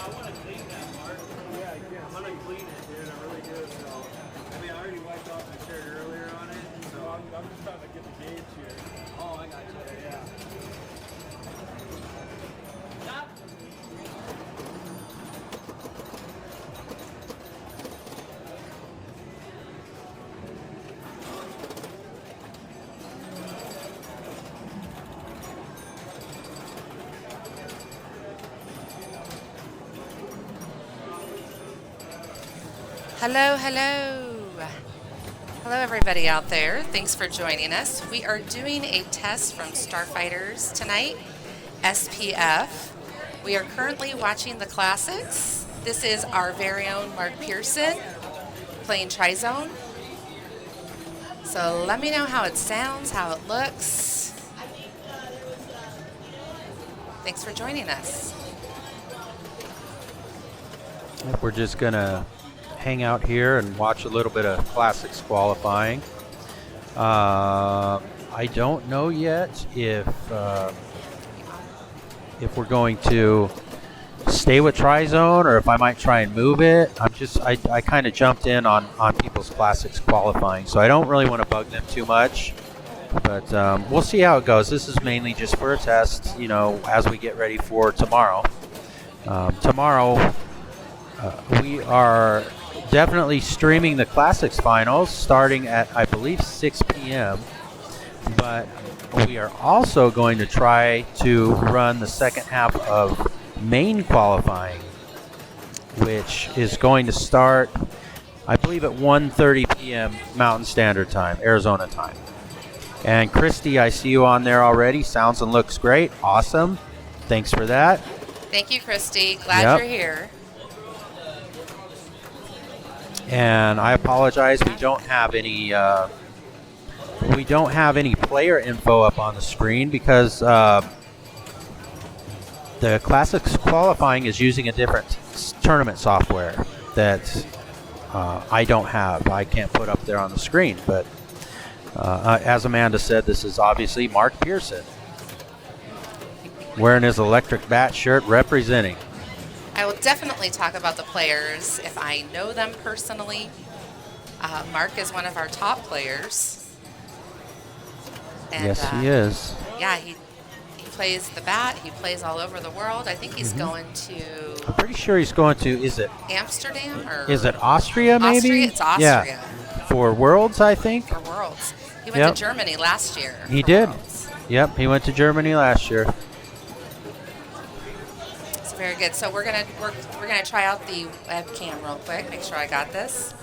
want to clean that, Mark. Yeah, I want to clean it, dude. I really do. So, I mean, I already wiped off my shirt earlier on it. So I'm just trying to get the gauge here. Oh, I got you. Yeah. Stop. Hello, hello. Hello, everybody out there. Thanks for joining us. We are doing a test from StarFighters tonight, SPF. We are currently watching the classics. This is our very own Mark Pearson playing Trizone. So let me know how it sounds, how it looks. Thanks for joining us. We're just going to hang out here and watch a little bit of classics qualifying. I don't know yet if we're going to stay with Trizone or if I might try and move it. I kind of jumped in on people's classics qualifying, so I don't really want to bug them too much. But we'll see how it goes. This is mainly just for a test, you know, as we get ready for tomorrow. Tomorrow we are definitely streaming the Classics Finals starting at, I believe, 6 p.m. But we are also going to try to run the second half of main qualifying, which is going to start, I believe, at 1:30 p.m. Mountain Standard Time, Arizona time. And Christy, I see you on there already. Sounds and looks great. Awesome. Thanks for that. Thank you, Christy. Glad you're here. And I apologize, we don't have any player info up on the screen because the Classics qualifying is using a different tournament software that I don't have. I can't put up there on the screen, but as Amanda said, this is obviously Mark Pearson wearing his electric bat shirt representing. I will definitely talk about the players if I know them personally. Mark is one of our top players. And, yes, he is. Yeah, he plays the bat. He plays all over the world. I think he's going to... I'm pretty sure he's going to, is it... Amsterdam? Or is it Austria, maybe? Austria? It's Austria. Yeah. For Worlds, I think. For Worlds. He went to Germany last year. He did. Worlds. Yep, he went to Germany last year. Very good. So we're gonna try out the webcam real quick. Make sure I got this.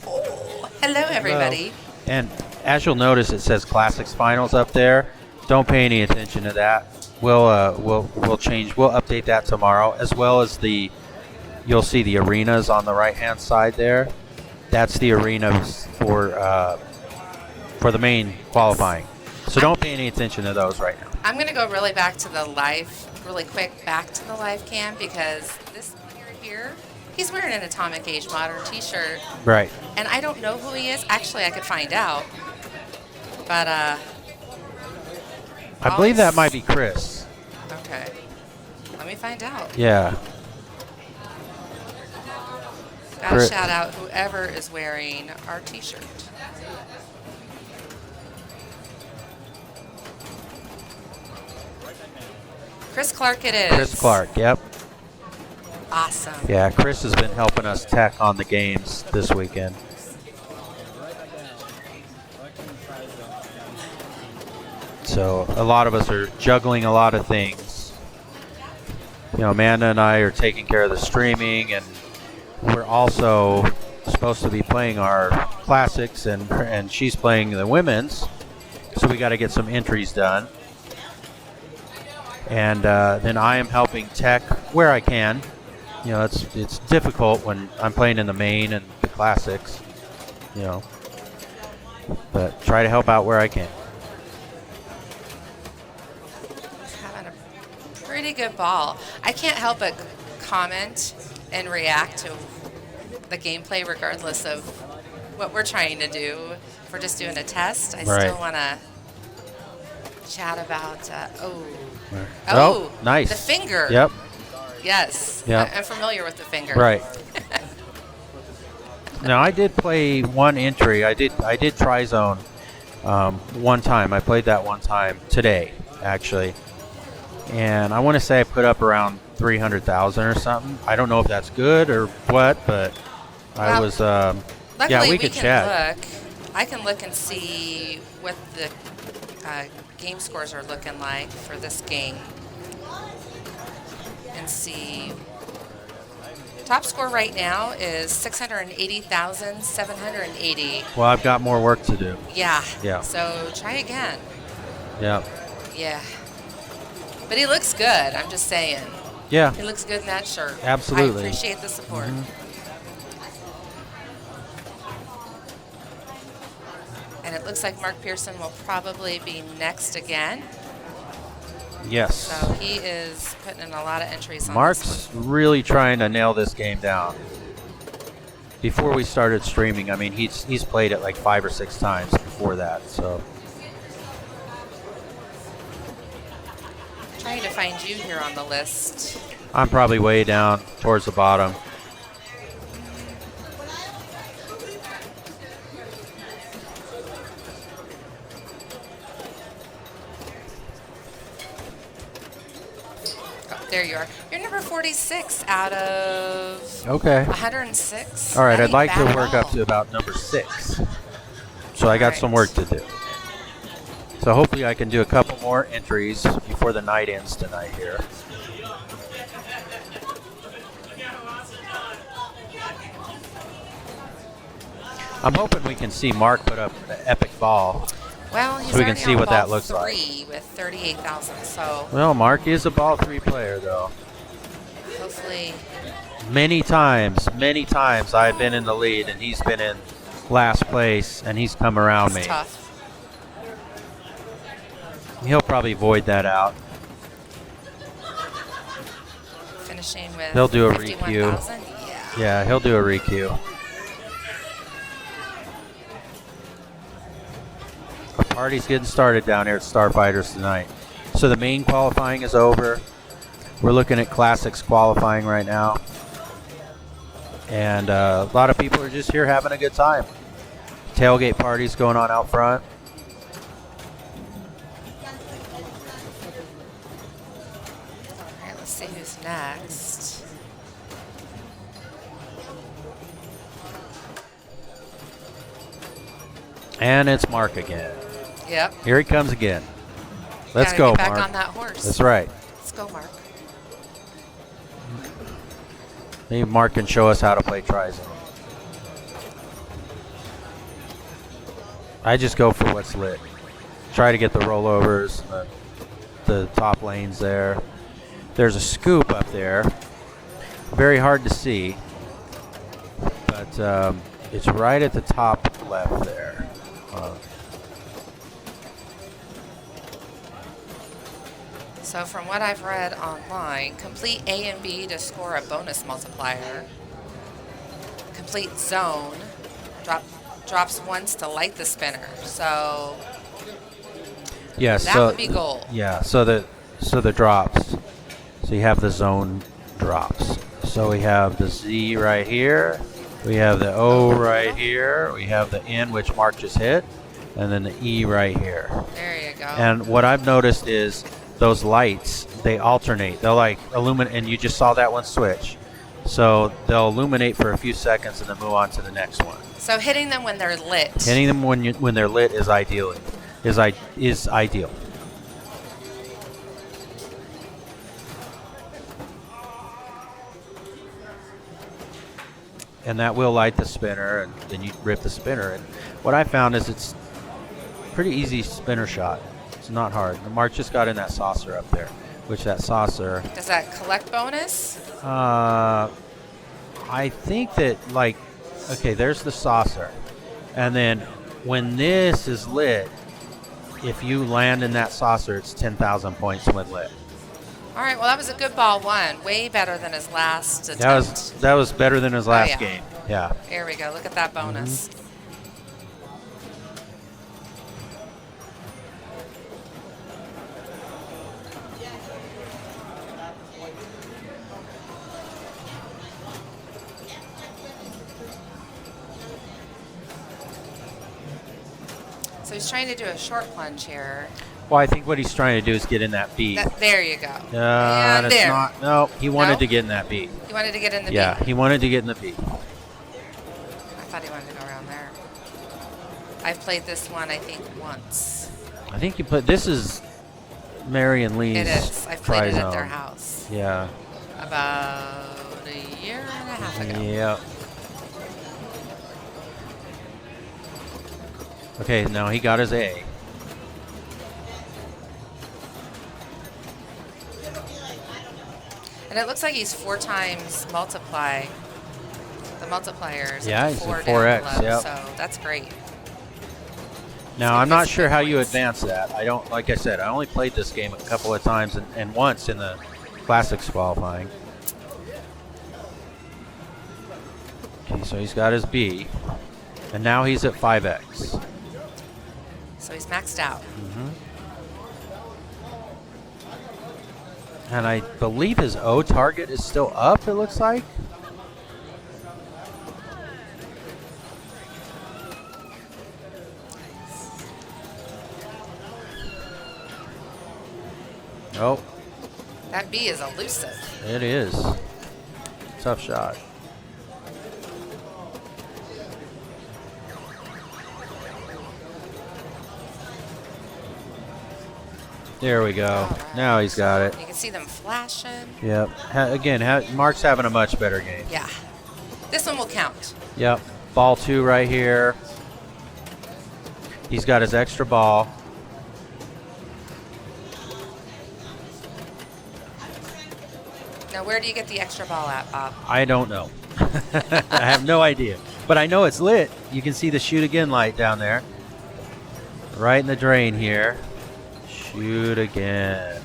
Oh, hello everybody. Hello. And as you'll notice, it says Classics Finals up there. Don't pay any attention to that. We'll update that tomorrow, as well as you'll see the arenas on the right hand side there. That's the arenas for the main qualifying. So don't pay any attention to those right now. I'm gonna go really quick back to the live cam because this player here, he's wearing an Atomic Age Modern t-shirt. Right. And I don't know who he is. Actually, I could find out. But I believe that might be Chris. Okay. Let me find out. Yeah. Gotta shout out whoever is wearing our t-shirt. Chris Clark it is. Chris Clark, yep. Awesome. Yeah, Chris has been helping us tech on the games this weekend. So a lot of us are juggling a lot of things. You know, Amanda and I are taking care of the streaming, and we're also supposed to be playing our classics, and she's playing the women's. So we got to get some entries done. And then I am helping tech where I can. You know, it's difficult when I'm playing in the main and the classics, you know, but try to help out where I can. Having a pretty good ball. I can't help but comment and react to the gameplay regardless of what we're trying to do. If we're just doing a test, I still want to chat about, Oh, nice. The finger. Yep. Yes. Yeah. I'm familiar with the finger. Right. Now I did play one entry. I did Tri-Zone one time. I played that one time today, actually, and I want to say I put up around 300,000 or something. I don't know if that's good or what, but I was. Luckily, yeah, we could can chat. look. I can look and see what the game scores are looking like for this game, and see. Top score right now is 680,780. Well, I've got more work to do. Yeah. Yeah. So try again. Yeah. Yeah. But he looks good. I'm just saying. Yeah. He looks good in that shirt. Absolutely. I appreciate the support. And it looks like Mark Pearson will probably be next again. Yes. So he is putting in a lot of entries on Mark's this one. really trying to nail this game down. Before we started streaming, I mean, he's played it like 5 or 6 times before that. So Trying to find you here on the list. I'm probably way down towards the bottom. There you are. You're number 46 out of Okay. 106. All right, That I'd ain't like to bad at work all. up to about number 6. So I got All some right. work to do. So hopefully I can do a couple more entries before the night ends tonight here. I'm hoping we can see Mark put up an epic ball. Well, he's So we can already see on what that ball looks like. 3 with 38,000. So Well, Mark is a ball 3 player, though. hopefully, Many times I've been in the lead and he's been in last place and he's come around it's me. tough. He'll probably void that out. Finishing with He'll do a 51,000. Yeah. Yeah, he'll do a requeue. Our party's getting started down here at StarFighters tonight. So the main qualifying is over. We're looking at Classics qualifying right now. And a lot of people are just here having a good time. Tailgate parties going on out front. All right, let's see who's next. And it's Mark again. Yep. Here he comes again. Let's Gotta go, get back Mark. on that horse. That's right. Let's go, Mark. Maybe Mark can show us how to play Tri-Zone. I just go for what's lit. Try to get the rollovers, the top lanes there. There's a scoop up there. Very hard to see, but it's right at the top left there. So from what I've read online, complete A and B to score a bonus multiplier. Complete zone drops once to light the spinner. So Yeah, that so would be gold. yeah, so the drops. So you have the zone drops. So we have the Z right here. We have the O right here. We have the N, which Mark just hit, and then the E right here. There you go. And what I've noticed is those lights, they alternate. They'll like illuminate, and you just saw that one switch. So they'll illuminate for a few seconds and then move on to the next one. So hitting them when they're lit. Hitting them when they're lit is ideal. Is ideal. And that will light the spinner, and then you rip the spinner. And what I found is it's pretty easy spinner shot. It's not hard. Mark just got in that saucer up there, which that saucer. Does that collect bonus? I think that okay, there's the saucer, and then when this is lit, if you land in that saucer, it's 10,000 points when lit. All right, well, that was a good ball one. Way better than his last attempt. That was better than his last yeah. game. Yeah. There we go. Look at that bonus. So he's trying to do a short plunge here. Well, I think what he's trying to do is get in that B. There you go. And there. Not, no, he wanted No? to get in that B. He wanted to get in the Yeah, B. he wanted to get in the B. I thought he wanted to go around there. I've played this one, I think, once. I think you put this is Mary and Lee's It is. I've played it at their Tri-Zone. house Yeah. about a year and a half ago. Yeah. Okay, now he got his A. And it looks like he's 4 times multiply. The multipliers. Yeah, and he's a 4 4x, down below, yep. So that's great. Now, I'm not sure how you advance that. I don't, like I said, I only played this game a couple of times and once in the Classics qualifying. Okay, so he's got his B. And now he's at 5x. So he's maxed out. And I believe his O target is still up, it looks like. Oh, That B is elusive. it is. Tough shot. There we go. All right. Now he's got it. You can see them flashing. Yep. Again, Mark's having a much better game. Yeah. This one will count. Yep. Ball 2 right here. He's got his extra ball. Now, where do you get the extra ball at, Bob? I don't know. I have no idea. But I know it's lit. You can see the shoot again light down there. Right in the drain here. Shoot again.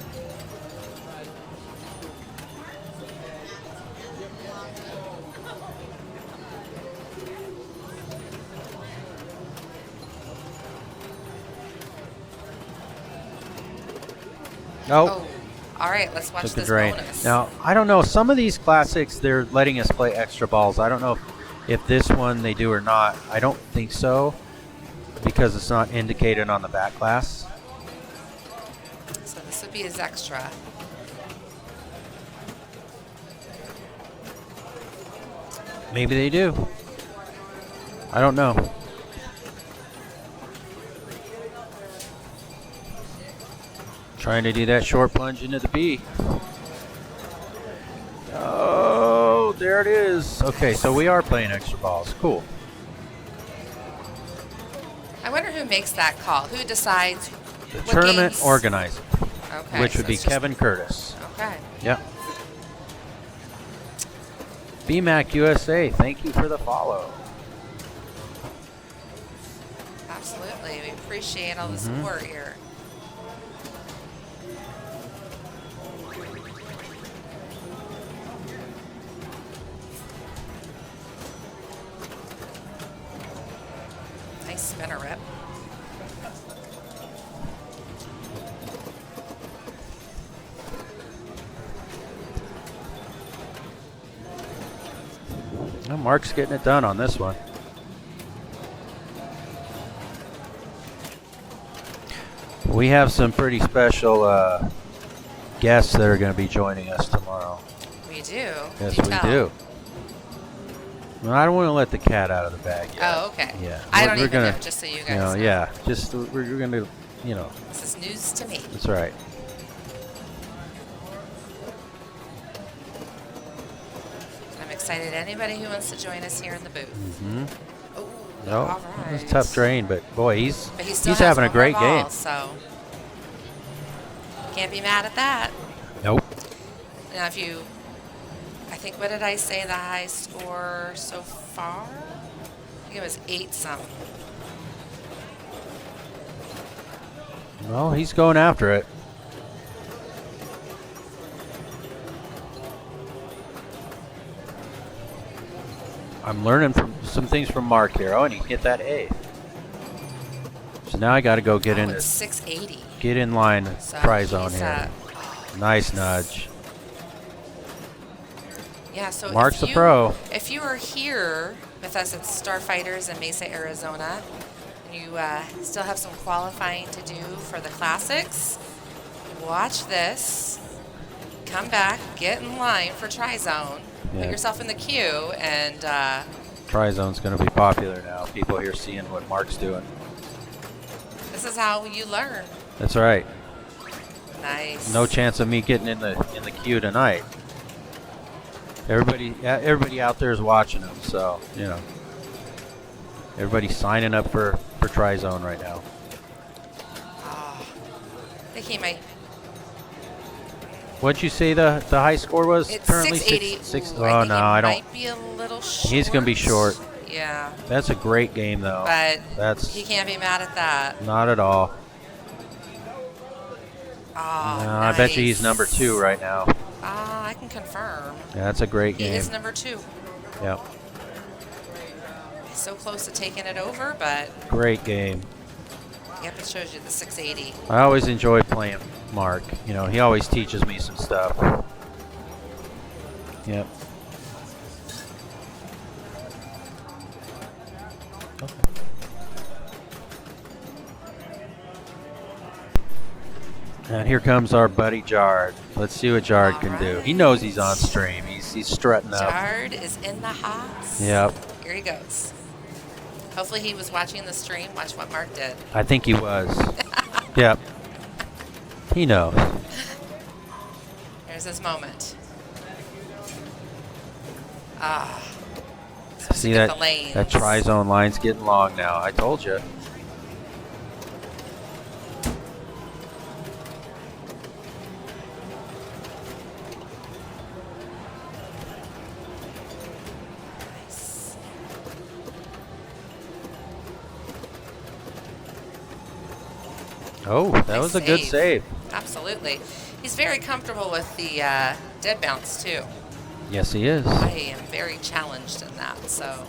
Nope. Oh, all right. Let's watch Took the this drain. bonus. Now, I don't know. Some of these classics, they're letting us play extra balls. I don't know if this one they do or not. I don't think so because it's not indicated on the back class. So this would be his extra. Maybe they do. I don't know. Trying to do that short plunge into the B. Oh, there it is. Okay, so we are playing extra balls. Cool. I wonder who makes that call. Who decides The what tournament games? organizer, Okay, which so would be it's just- Kevin Curtis. Okay. Yep. BMAC USA, thank you for the follow. Absolutely. We appreciate all the Mm-hmm. support here. Nice spinner rip. Well, Mark's getting it done on this one. We have some pretty special guests that are going to be joining us tomorrow. We do. Yes, You we tell. do. Well, I don't want to let the cat out of the bag yet. Oh, okay. Yeah. I We're- don't we're even gonna, know, just so you guys You know, know. yeah. Just we're going to, you know, This is news to me. that's right. I'm excited. Anybody who wants to join us here in the booth. Mm-hmm. Oh, No, all right. it's a tough drain, but boy, he's But he still he's has having a one more great ball, game. So can't be mad at that. Nope. Now, if you, I think, what did I say the high score so far? I think it was 8 something. Well, he's going after it. I'm learning from some things from Mark here. Oh, and he hit that A. So now I got to go get in It's it. 680. Get in line, So try zone he's, here. Nice nudge. Yeah, so Mark's if a pro. If you are here with us at StarFighters in Mesa, Arizona, You still have some qualifying to do for the classics. Watch this. Come back, get in line for Tri-Zone. Yeah. Put yourself in the queue, and Tri-Zone's going to be popular now. People here seeing what Mark's doing. this is how you learn. That's right. Nice. No chance of me getting in the queue tonight. Everybody out there is watching him, so you know. Everybody's signing up for Tri-Zone right now. Oh, I think he might. What'd you say the high score was? It's currently 680. Six. Ooh, Oh I think no, it I don't. might be a little short. He's gonna be short. Yeah. That's a great game though. But That's he can't be mad at that. not at all. Oh, No, nice. I bet you he's number 2 right now. I can confirm. Yeah, that's a great He game. is number 2. Yep. He's so close to taking it over, but Great game. yep, it shows you the 680. I always enjoy playing Mark. You know, he always teaches me some stuff. Yep. And here comes our buddy Jard. Let's see what Jard can do. He knows he's on stream. He's strutting up. Jard is in the house. Yep. Here he goes. Hopefully he was watching the stream. Watch what Mark did. I think he was. Yep. He knows. Here's his moment. See get that the lanes. that Tri-Zone line's getting long now. I told you. Nice. Oh, that Nice was a good save. Absolutely. He's very comfortable with the dead bounce, too. Yes, he is. I am very challenged in that, so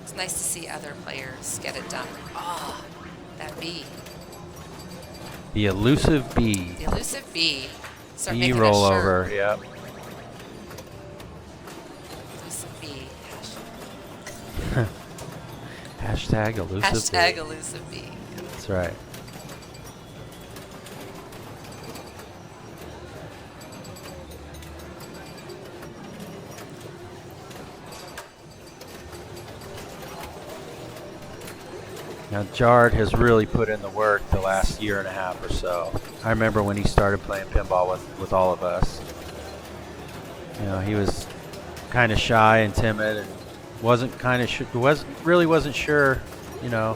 it's nice to see other players get it done. Oh, that B. The elusive B. The elusive B. Start B making a rollover. shirt. Yep. Elusive B. Hashtag elusive Hashtag B. elusive B. That's right. Now, Jard has really put in the work the last year and a half or so. I remember when he started playing pinball with all of us. You know, he was kind of shy and timid, and wasn't sure, you know,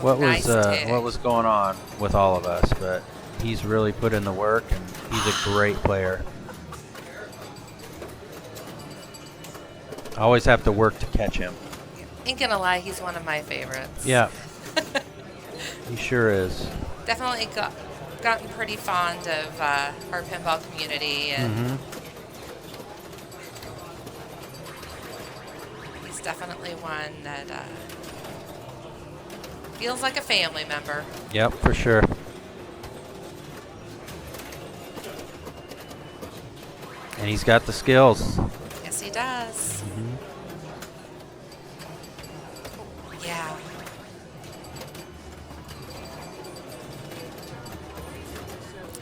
what Nice what was going on with all of us. But he's really put in the work, and he's a great player. I always have to work to catch him. Ain't gonna lie, he's one of my favorites. Yeah. He sure is. Definitely gotten pretty fond of our pinball community, and he's definitely one that feels like a family member. Yep, for sure. And he's got the skills. Yes, he does. Yeah.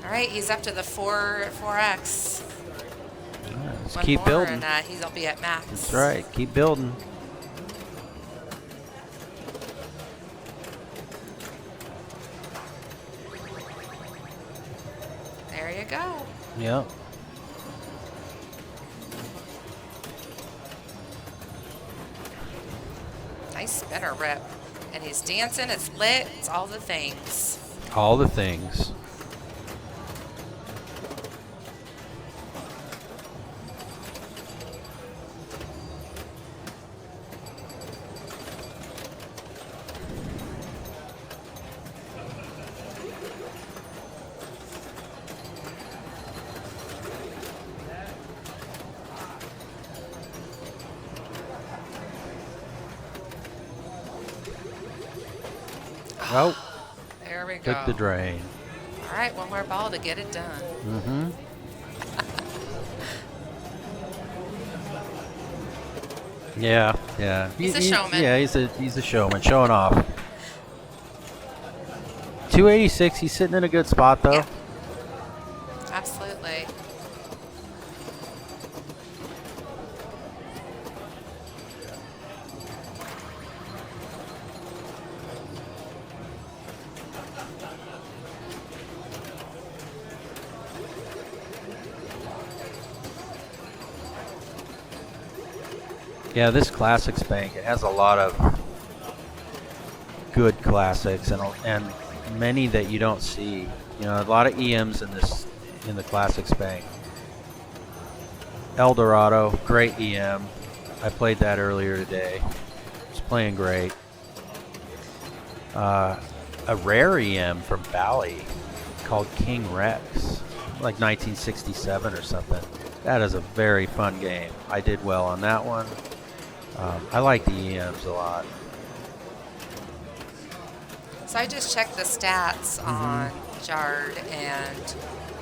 All right, he's up to the 4x. Let's One keep more building. and he'll be at max. That's right. Keep building. There you go. Yep. Nice spinner rip. And he's dancing, it's lit, it's all the things. All the things. Oh, There we go. took the drain. All right, one more ball to get it done. Yeah, yeah. He's a showman. Yeah, he's a showman, showing off. 286. He's sitting in a good spot though. Yeah. Absolutely. Yeah, this classics bank, it has a lot of good classics and many that you don't see. You know, a lot of EMs in the classics bank. El Dorado, great EM. I played that earlier today. It's playing great. A rare EM from Bally called King Rex, like 1967 or something. That is a very fun game. I did well on that one. I like the EMs a lot. So I just checked the stats on Jard and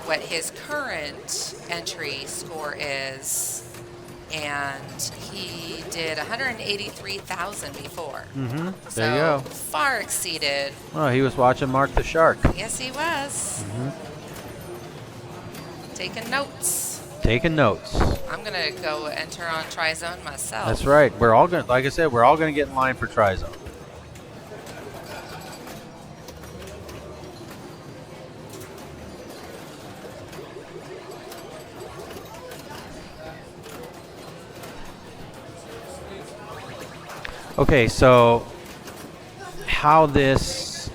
what his current entry score is, and he did 183,000 before. There you go. Far exceeded. Well, he was watching Mark the Shark. Yes, he was. Taking notes. Taking notes. I'm gonna go enter on Trizone myself. That's right. We're all going. Like I said, we're all going to get in line for Trizone. Okay, so how this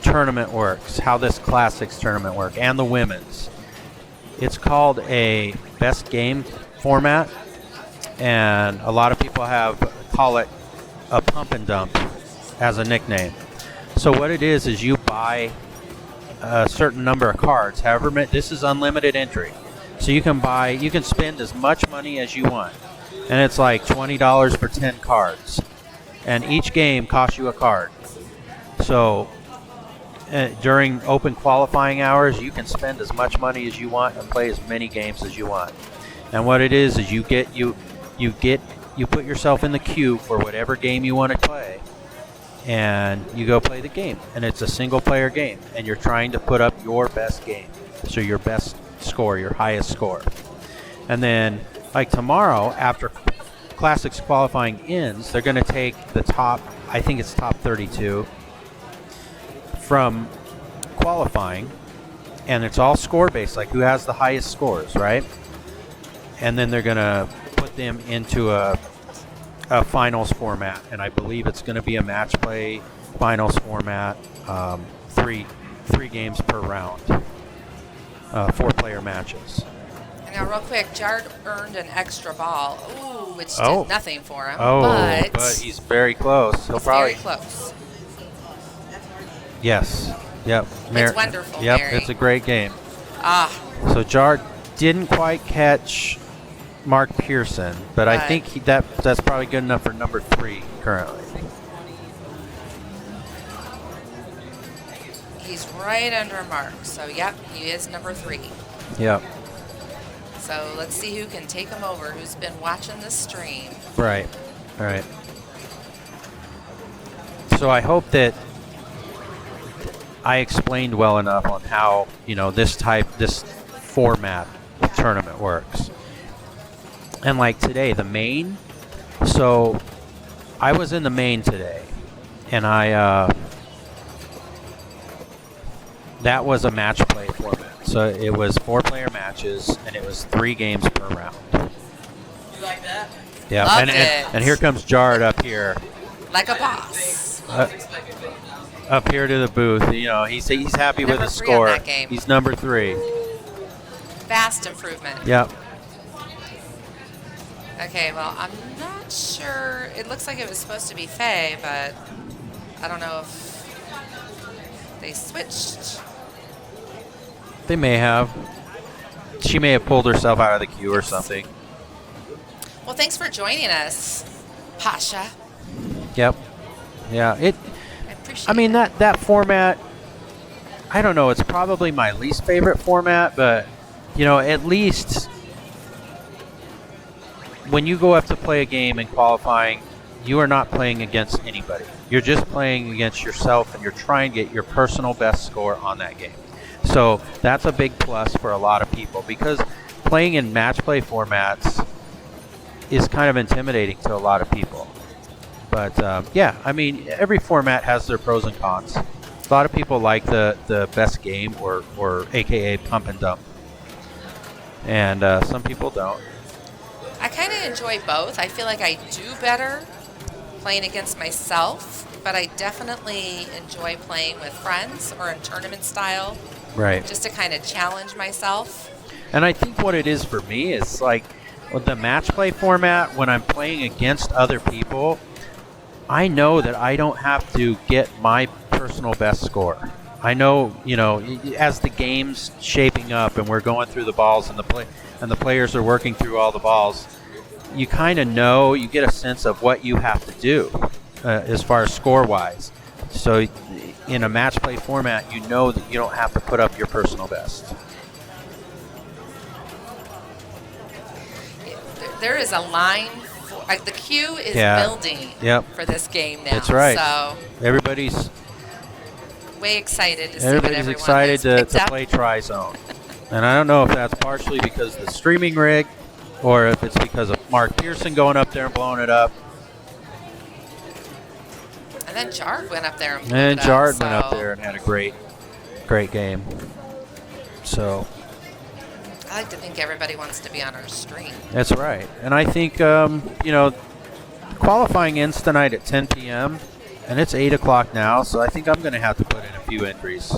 tournament works, how this classics tournament works, and the women's. It's called a best game format, and a lot of people call it a pump and dump as a nickname. So what it is you buy a certain number of cards. However, this is unlimited entry, so you can spend as much money as you want, and it's like $20 for 10 cards, and each game costs you a card. So during open qualifying hours, you can spend as much money as you want and play as many games as you want. And what it is you put yourself in the queue for whatever game you want to play, and you go play the game. And it's a single player game, and you're trying to put up your best game, so your best score, your highest score. And then, like tomorrow, after classics qualifying ends, they're going to take the top, I think it's top 32 from qualifying, and it's all score based, like who has the highest scores, right? And then they're gonna put them into a finals format, and I believe it's going to be a match play finals format, three games per round, 4-player matches. Now, real quick, Jard earned an extra ball, which Oh. did nothing for him. Oh, but but he's very close. He'll probably very close. Yes. Yep. It's wonderful, Yep. Mary. It's a great game. Ah, So Jard didn't quite catch Mark Pearson, but I think that's probably good enough for number 3 currently. he's right under Mark. So, yep, he is number 3. Yep. So let's see who can take him over, who's been watching the stream. Right. Right. So I hope that I explained well enough on how, this format of tournament works. And like today, the main, so I was in the main today, and that was a match play format. So it was 4-player matches, and it was 3 games per round. You like that? Yeah, Loved it. and here comes Jard up here. Like a boss. Up here to the booth. He's happy with Number his 3 on score. that game. He's number 3. Vast improvement. Yep. Okay, well, I'm not sure. It looks like it was supposed to be Faye, but I don't know if they switched. They may have. She may have pulled herself out of the queue or something. Well, thanks for joining us, Pasha. Yep. Yeah. I appreciate I mean, it. that format, I don't know, it's probably my least favorite format, but, at least when you go up to play a game in qualifying, you are not playing against anybody. You're just playing against yourself, and you're trying to get your personal best score on that game. So that's a big plus for a lot of people, because playing in match play formats is kind of intimidating to a lot of people. But yeah, I mean, every format has their pros and cons. A lot of people like the best game, or AKA pump and dump, and some people don't. I kind of enjoy both. I feel like I do better playing against myself, but I definitely enjoy playing with friends or in tournament style. Right. Just to kind of challenge myself. And I think what it is for me is like with the match play format, when I'm playing against other people, I know that I don't have to get my personal best score. I know, you know, as the game's shaping up and we're going through the balls and the players are working through all the balls, you kind of know, you get a sense of what you have to do as far as score-wise. So in a match play format, you know that you don't have to put up your personal best. There is a line, like the queue is building for this game now. That's right. So everybody's way excited to see what everyone excited to up. play Tri-Zone. And I don't know if that's partially because of the streaming rig, or if it's because of Mark Pearson going up there and blowing it up. And then Jard went up there and blew it up. Jard went up there and had a great game. So I like to think everybody wants to be on our stream. that's right. And I think, you know, qualifying ends tonight at 10 p.m., and it's 8 o'clock now, so I think I'm going to have to put in a few entries.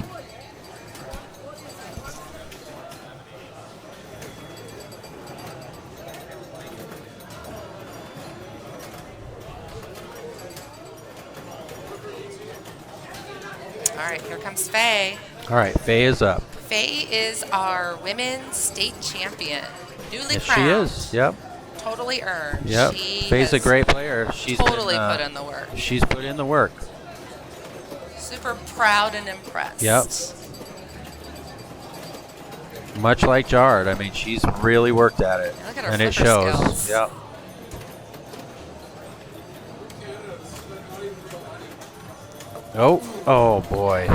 All right, here comes Faye. All right, Faye is up. Faye is our women's state champion. Newly Yes, crowned. she is. Yep. Totally earned. Yep. She Faye's a has great player. She's totally been, put in the work. She's put in the work. Super proud and impressed. Yep. Much like Jard. I mean, she's really worked at it. Look at her and it flipper shows. skills. Yep. Oh boy.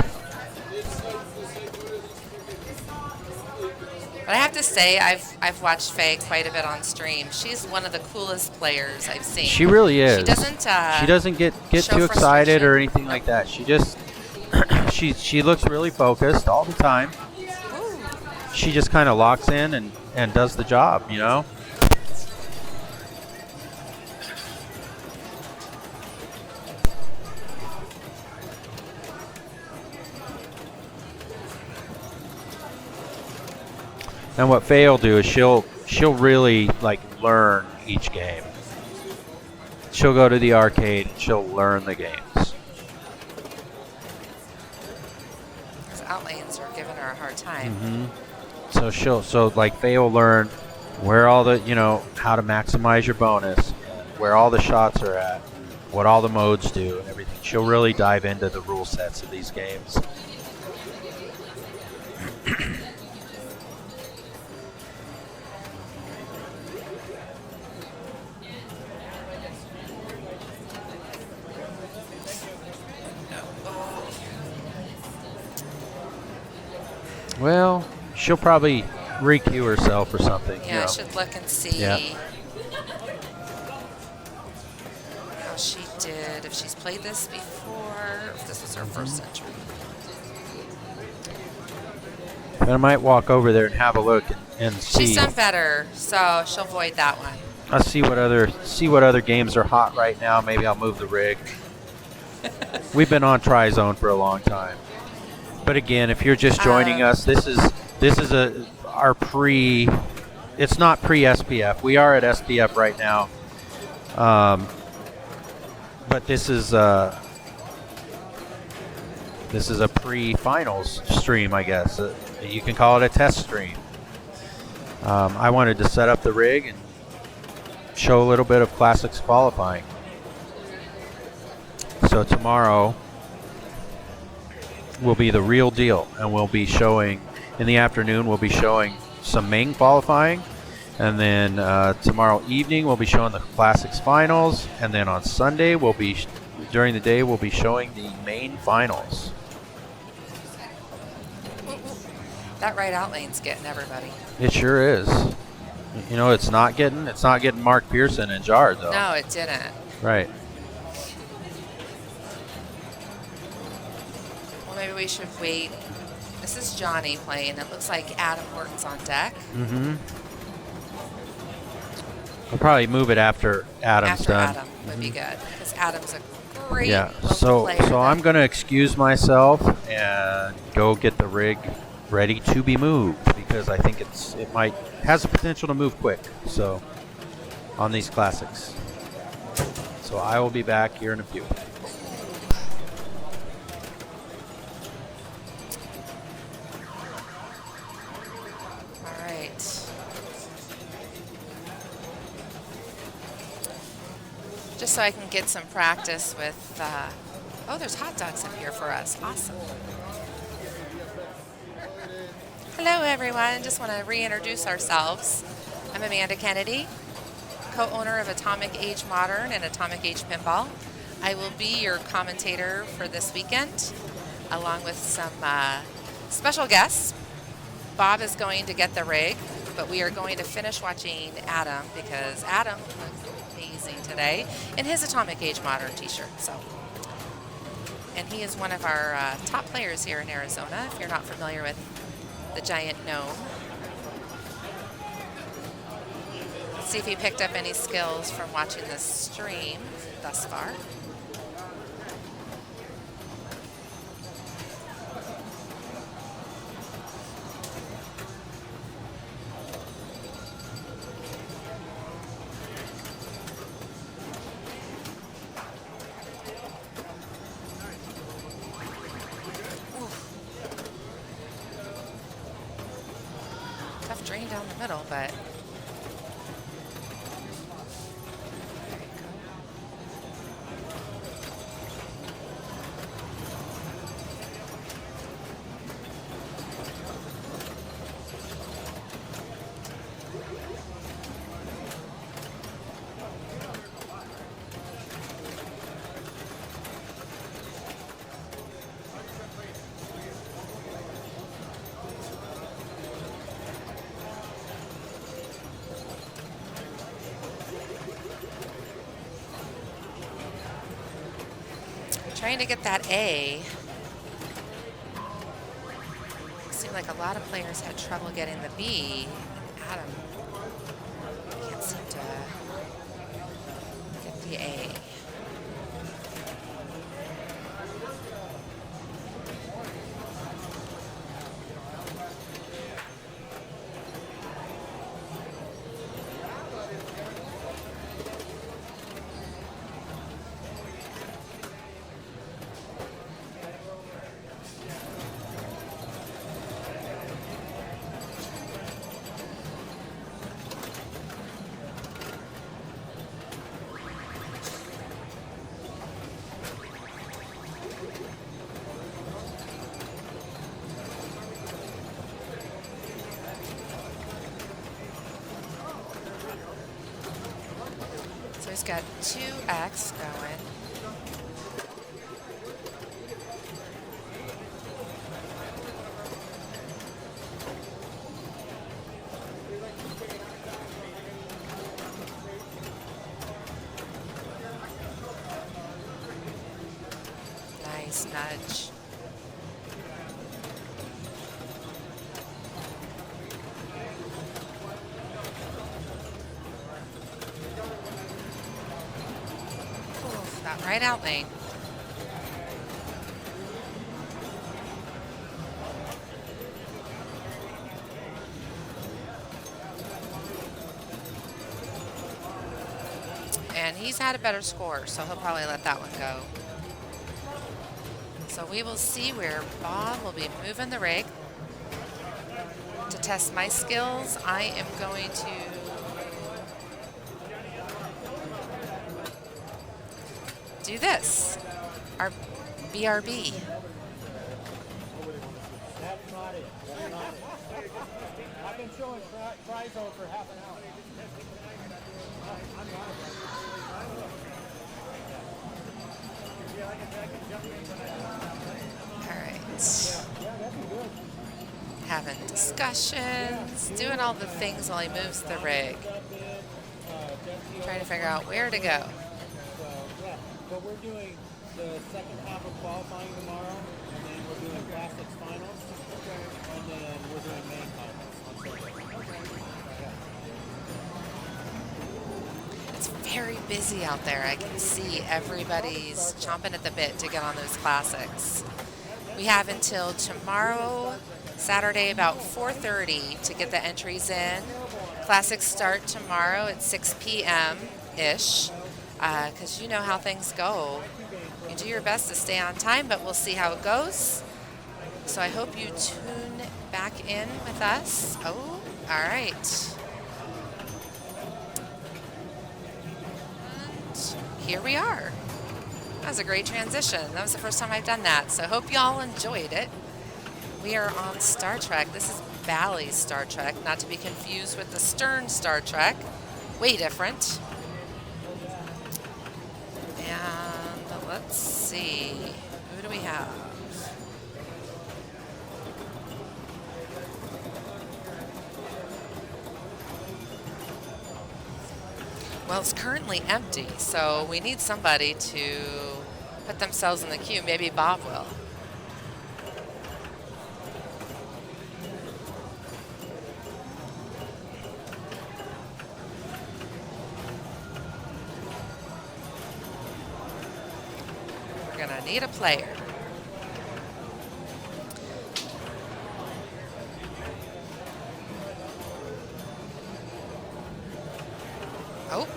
But I have to say, I've watched Faye quite a bit on stream. She's one of the coolest players I've seen. She really is. She doesn't. She doesn't get too excited or anything like that. She just she looks really focused all the time. Ooh. She just kind of locks in and does the job, you know. And what Faye will do is she'll really like learn each game. She'll go to the arcade and she'll learn the games. These outlanes are giving her a hard time. Mm-hmm. So like Faye will learn where all the, you know, how to maximize your bonus, where all the shots are at, what all the modes do and everything. She'll really dive into the rule sets of these games. Well, she'll probably re-queue herself or something. Yeah, you know. I should look and see Yeah. how she did, if she's played this before, if this was her first entry. And I might walk over there and have a look and see. She's done better, so she'll void that one. I'll see what other games are hot right now. Maybe I'll move the rig. We've been on Tri-Zone for a long time. But again, if you're just joining us, this is our pre. It's not pre-SPF. We are at SPF right now, but this is a pre-finals stream, I guess. You can call it a test stream. I wanted to set up the rig and show a little bit of Classics qualifying. So tomorrow will be the real deal, and we'll be showing in the afternoon. We'll be showing some main qualifying, And then tomorrow evening we'll be showing the Classics finals, and then on Sunday during the day we'll be showing the main finals. That right out lane's getting everybody. It sure is. You know, it's not getting Mark Pearson and Jard though. No, it didn't. Right. Well, maybe we should wait. This is Johnny playing. It looks like Adam Horton's on deck. Mm-hmm. I'll probably move it after Adam's done. Adam would be good, because Adam's a great Yeah. local player. So I'm going to excuse myself and go get the rig ready to be moved, because I think it has the potential to move quick. So on these Classics. So I will be back here in a few. All right. Just so I can get some practice with, oh, there's hot dogs up here for us. Awesome. Hello, everyone. Just want to reintroduce ourselves. I'm Amanda Kennedy, co-owner of Atomic Age Modern and Atomic Age Pinball. I will be your commentator for this weekend, along with some special guests. Bob is going to get the rig, but we are going to finish watching Adam, because Adam looks amazing today in his Atomic Age Modern t-shirt. And he is one of our top players here in Arizona, if you're not familiar with the giant gnome. Let's see if he picked up any skills from watching this stream thus far. Tough drain down the middle, but there you go. Trying to get that A. It seemed like a lot of players had trouble getting the B. Adam can't seem to get the A. So he's got 2X going. Nice nudge. Oof, that right out lane. And he's had a better score, so he'll probably let that one go. So we will see where Bob will be moving the rig. To test my skills, I am going to do this, our BRB. been showing Trizone for half an hour. All right. Having discussions, doing all the things while he moves the rig. Trying to figure out where to go. But we're doing the second half of qualifying tomorrow, and then we're doing classics finals, and then we're doing main finals on Sunday. It's very busy out there. I can see everybody's chomping at the bit to get on those classics. We have until tomorrow, Saturday, about 4:30 to get the entries in. Classics start tomorrow at 6 p.m.-ish, because you know how things go. You do your best to stay on time, but we'll see how it goes. So I hope you tune back in with us. Oh, all right. And here we are. That was a great transition. That was the first time I've done that, so hope y'all enjoyed it. We are on Star Trek. This is Bally's Star Trek, not to be confused with the Stern Star Trek. Way different. And let's see, who do we have? Well, it's currently empty, so we need somebody to put themselves in the queue. Maybe Bob will. We're gonna need a player. Oh,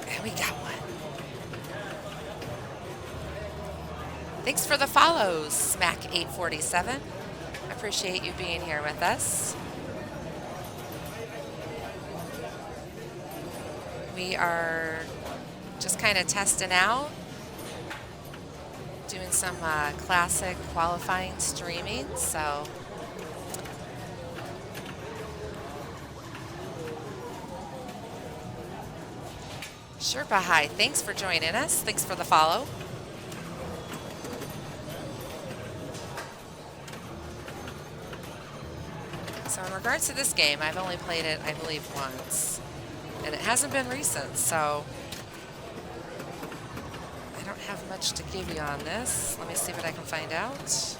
and we got one. Thanks for the follows, Smack847. I appreciate you being here with us. We are just kind of testing out, doing some classic qualifying streaming, so Sherpa, hi. Thanks for joining us. Thanks for the follow. So in regards to this game, I've only played it, I believe, once. And it hasn't been recent, so I don't have much to give you on this. Let me see what I can find out.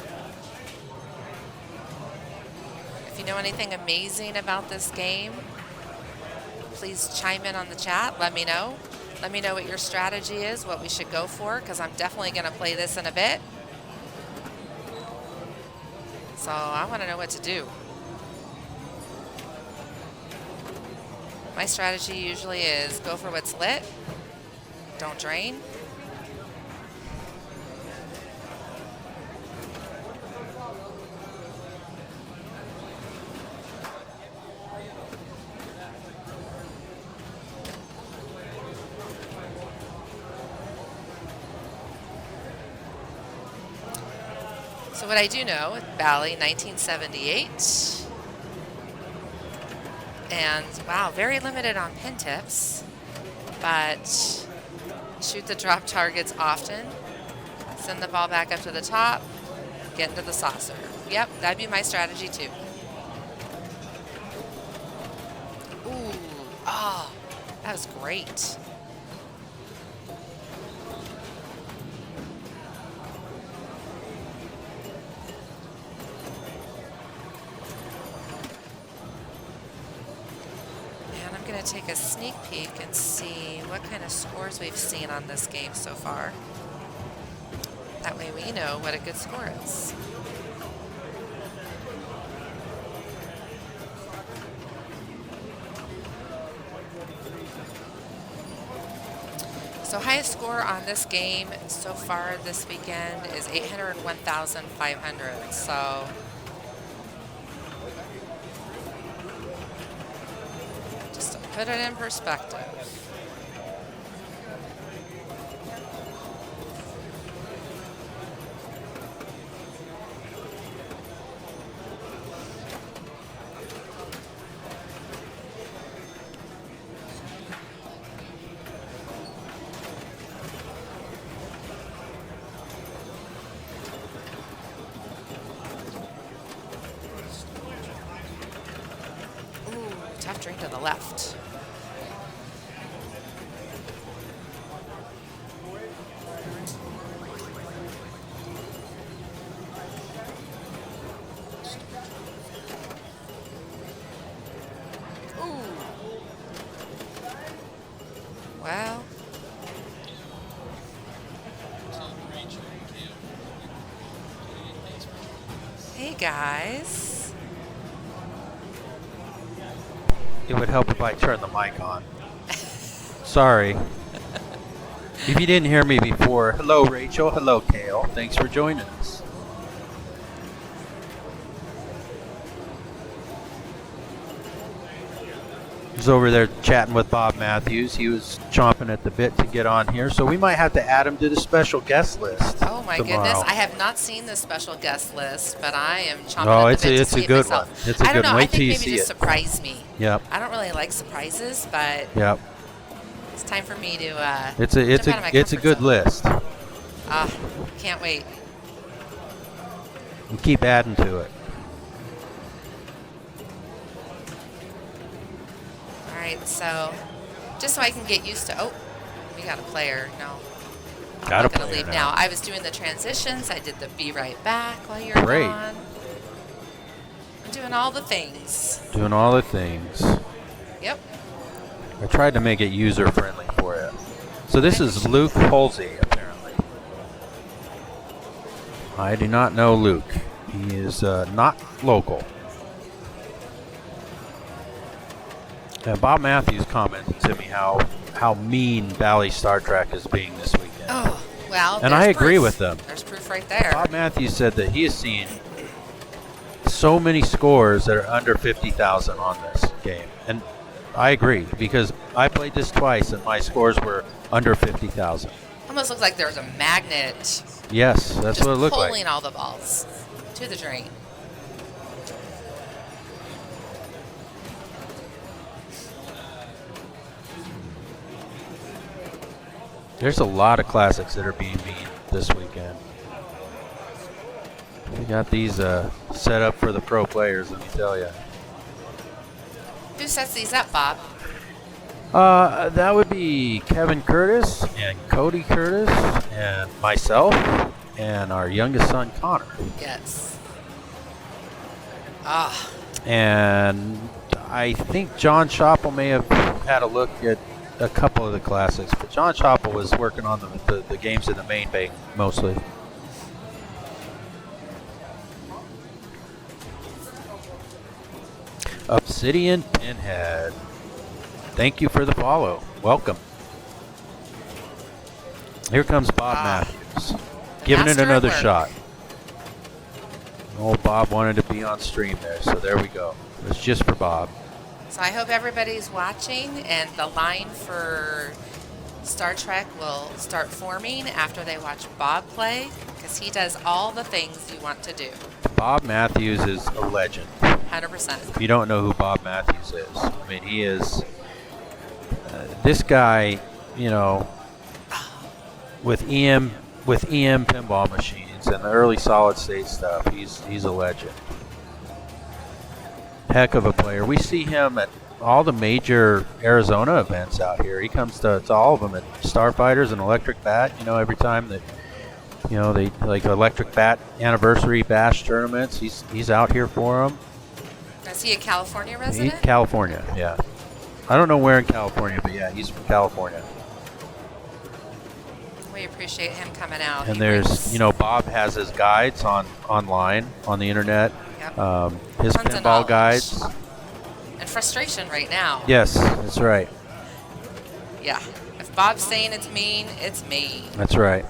If you know anything amazing about this game, please chime in on the chat. Let me know. Let me know what your strategy is, what we should go for, because I'm definitely going to play this in a bit. So I want to know what to do. My strategy usually is go for what's lit, don't drain. So what I do know, Bally, 1978. And wow, very limited on pin tips, but shoot the drop targets often, send the ball back up to the top, get into the saucer. Yep, that'd be my strategy too. Ooh, oh, that was great. Going to take a sneak peek and see what kind of scores we've seen on this game so far. That way we know what a good score is. So highest score on this game so far this weekend is 801,500. So put it in perspective. left. Ooh. Well. Hey guys. It would help if I turned the mic on. Sorry. If you didn't hear me before, hello Rachel, hello Kale. Thanks for joining us. I was over there chatting with Bob Matthews. He was chomping at the bit to get on here, so we might have to add him to the special guest list. Oh my tomorrow. goodness, I have not seen the special guest list, but I am chomping at the bit to it's see a it good myself. one. It's a I don't good know, one. I Wait till think you maybe see just it. surprise me. Yep. I don't really like surprises, but Yep. it's time for me to It's jump out of my a comfort good zone. list. Can't wait. And keep adding to it. All right, so just so I can get used to, oh, we got a player. No, I'm Got a not going to player leave now. now. I was doing the transitions. I did the be right back while you're Great. gone. I'm doing all the things. Doing all the things. Yep. I tried to make it user friendly for you. So this is Luke Halsey, apparently. I do not know Luke. He is not local. And Bob Matthews commented to me how mean Bally Star Trek is being this weekend. Oh, well. And I there's agree proof. with them. There's proof right there. Bob Matthews said that he has seen so many scores that are under 50,000 on this game. And I agree, because I played this twice and my scores were under 50,000. Almost looks like there's a magnet Yes, that's just what it looked pulling like. all the balls to the drain. There's a lot of classics that are being beat this weekend. We got these set up for the pro players, let me tell you. Who sets these up, Bob? That would be Kevin Curtis and Cody Curtis and myself and our youngest son, Connor. Yes. And I think John Schoppel may have had a look at a couple of the classics, but John Schoppel was working on the games in the main bank mostly. Obsidian Pinhead. Thank you for the follow. Welcome. Here comes Bob Matthews, giving it Master at another work. shot. Old Bob wanted to be on stream there, so there we go. It's just for Bob. So I hope everybody's watching, and the line for Star Trek will start forming after they watch Bob play, because he does all the things you want to do. Bob Matthews is a legend. 100%. If you don't know who Bob Matthews is, I mean, he is this guy, you know, with EM pinball machines and the early solid state stuff. He's a legend. Heck of a player. We see him at all the major Arizona events out here. He comes to all of them at StarFighters and Electric Bat. You know, every time that, you know, they like Electric Bat anniversary bash tournaments, he's out here for them. Is he a California resident? California, yeah. I don't know where in California, but yeah, he's from California. We appreciate him coming out. And He there's, brings you know, Bob has his guides online on the internet. Yep. His Tons of pinball knowledge. guides. and frustration right now. Yes, that's right. Yeah. If Bob's saying it's mean, it's mean. That's right.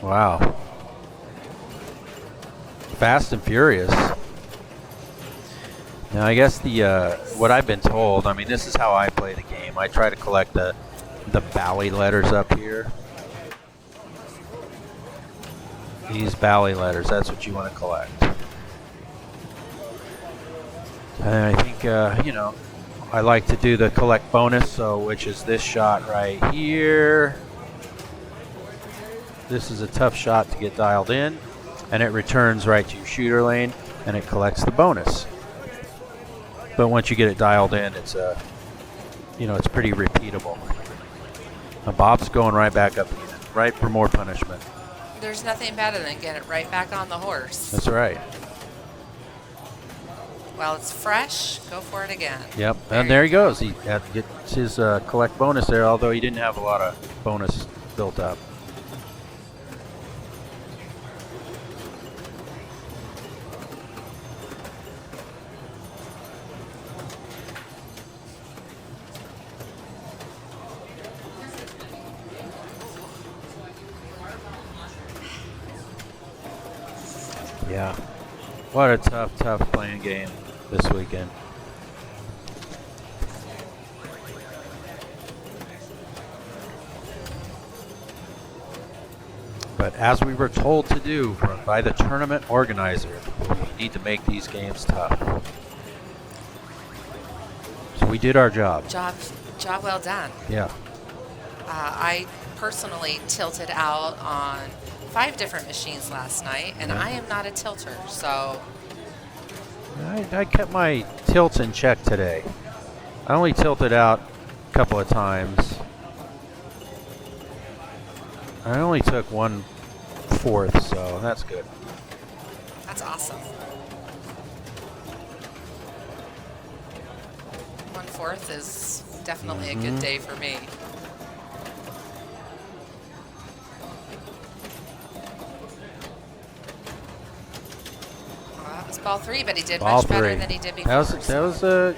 Wow. Fast and Furious. Now, I guess the what I've been told, I mean, this is how I play the game. I try to collect the Bally letters up here. These Bally letters, that's what you want to collect. And I think, you know, I like to do the collect bonus, so which is this shot right here. this is a tough shot to get dialed in, and it returns right to your shooter lane, and it collects the bonus. But once you get it dialed in, it's it's pretty repeatable. Now Bob's going right back up again, right for more punishment. There's nothing better than getting it right back on the horse. That's right. While it's fresh, go for it again. Yep, and there he goes. He gets his collect bonus there, although he didn't have a lot of bonus built up. Yeah, what a tough playing game this weekend. But as we were told to do by the tournament organizer, we need to make these games tough. So we did our job. Job well done. Yeah. I personally tilted out on 5 different machines last night, and I am not a tilter, so I kept my tilts in check today. I only tilted out a couple of times. I only took 1/4, so that's good. that's awesome. 1/4 is definitely a good day for me. Well, that was ball 3, but he did Ball much better 3. than he did before. That was a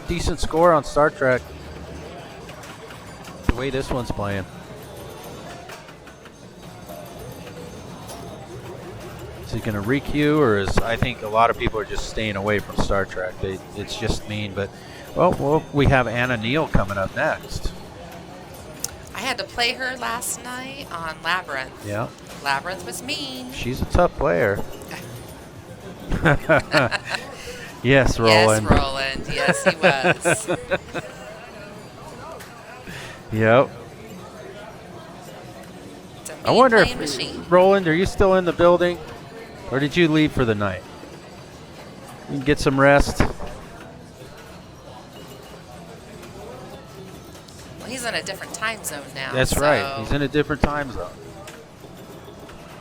decent score on Star Trek. The way this one's playing. Is he going to re-queue, or is I think a lot of people are just staying away from Star Trek. It's just mean, but well, we have Anna Neal coming up next. I had to play her last night on Labyrinth. Yeah, Labyrinth was mean. she's a tough player. Yes, Roland. Yes, Roland. Yes, he was. Yep. It's a mean I wonder playing if machine. Roland, are you still in the building, or did you leave for the night? You can get some rest. Well, he's in a different time zone now. That's right. He's in a different time zone.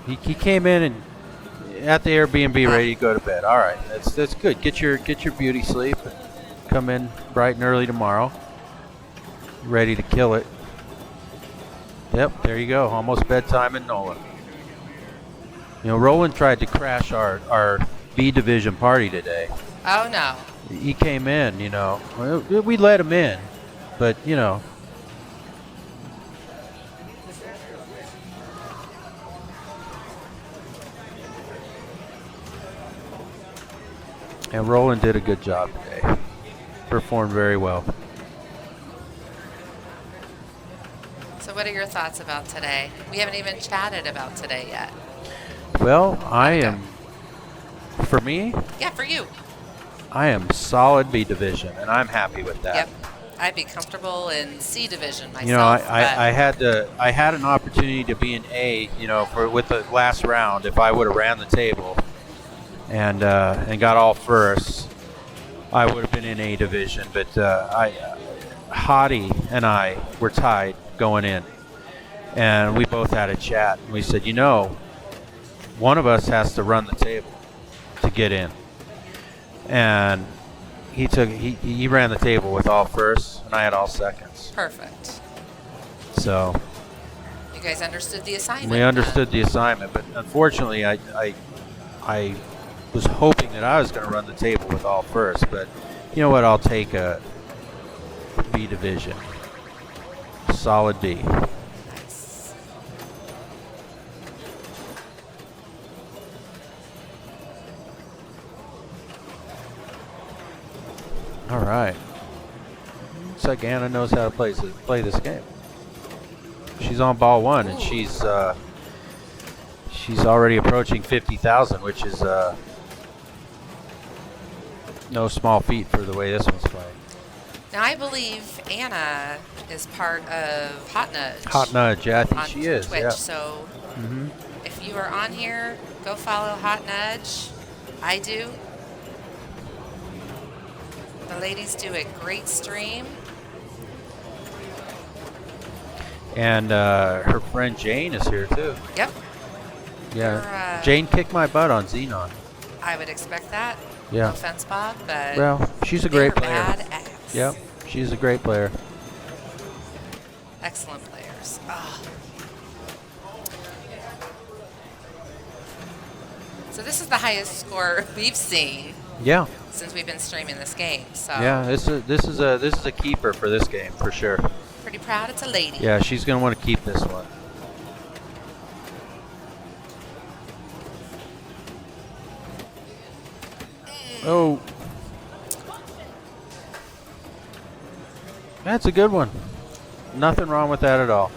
He came in and at the Airbnb ready to go to bed. All right, that's good. Get your beauty sleep. And come in bright and early tomorrow. Ready to kill it. Yep, there you go. Almost bedtime in NOLA. Roland tried to crash our B division party today. Oh, no. He came in, we let him in, but and Roland did a good job today. Performed very well. So what are your thoughts about today? We haven't even chatted about today yet. Well, for me, Yeah, for you. I am solid B division, and I'm happy with that. Yep. I'd be comfortable in C division myself. I had an opportunity to be in A, with the last round if I would have ran the table and got all first, I would have been in A division. But Hottie and I were tied going in, and we both had a chat. We said, one of us has to run the table to get in, and he ran the table with all firsts, and I had all seconds. Perfect. So you guys understood the assignment. we understood the assignment, but unfortunately, I was hoping that I was going to run the table with all firsts. But you know what? I'll take a B division, solid B. Nice. All right. Looks like Anna knows how to play this game. She's on ball 1, and she's already approaching 50,000, which is no small feat for the way this one's playing. Now, I believe Anna is part of Hot Nudge. Hot Nudge, yeah, I think on she is. Twitch. Yeah. So Mm-hmm. if you are on here, go follow Hot Nudge. I do. The ladies do a great stream. And her friend Jane is here too. Yep. Yeah. Jane kicked my butt on Xenon. I would expect that. Yeah. No offense, Bob, but Well, she's a great player. badass. Yep. She's a great player. Excellent players. Oh. So this is the highest score we've seen. Yeah. Since we've been streaming this game. So yeah, this is a keeper for this game for sure. Pretty proud it's a lady. Yeah, she's gonna want to keep this one. Oh, that's a good one. Nothing wrong with that at all.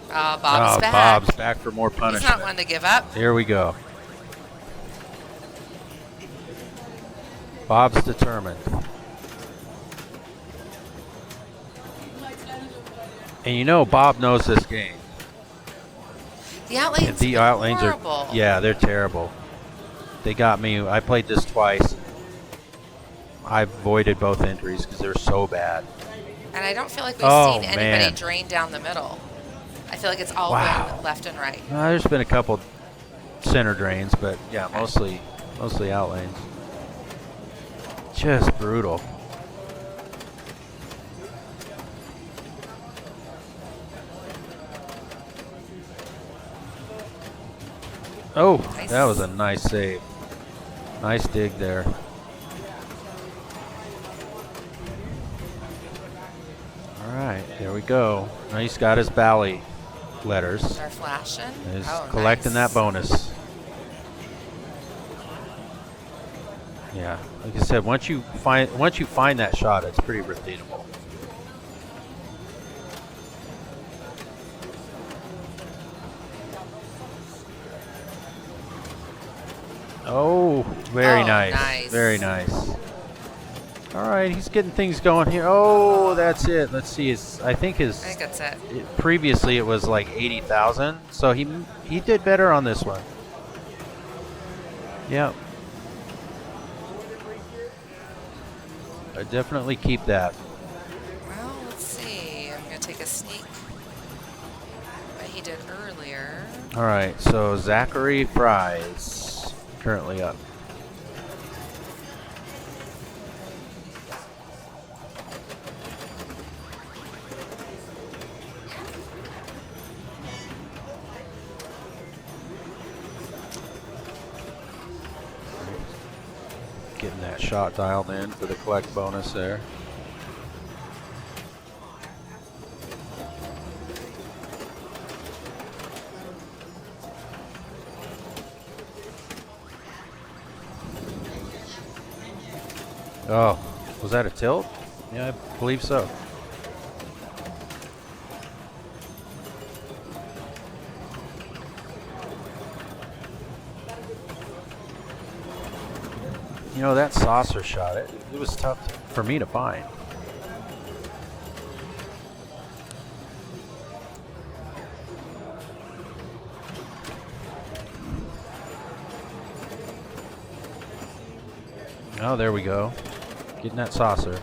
Bob's back. Bob's back for more punishment. He's not one to give up. Here we go. Bob's determined. And you know Bob knows this game. The outlanes, The outlanes horrible. are, yeah, they're terrible. They got me. I played this twice. I avoided both entries because they're so bad. And I don't feel like we've seen anybody drain down the middle. I feel like it's all been left and right. There's been a couple center drains, but yeah, mostly outlanes. Just brutal. Oh, nice. That was a nice save. Nice dig there. All right, here we go. Now he's got his Bally letters. They're flashing. He's collecting that bonus. Yeah, like I said, once you find that shot, it's pretty repeatable. Oh, very nice. Very nice. All right, he's getting things going here. Oh, that's it. Let's see. I think that's it. Previously, it was like 80,000, so he did better on this one. Yep. I definitely keep that. Well, let's see. I'm going to take a sneak what he did earlier. All right, so Zachary Fry's currently up. Getting that shot dialed in for the collect bonus there. Oh, was that a tilt? Yeah, I believe so. You know, that saucer shot, it was tough for me to find. Oh, there we go. Getting that saucer.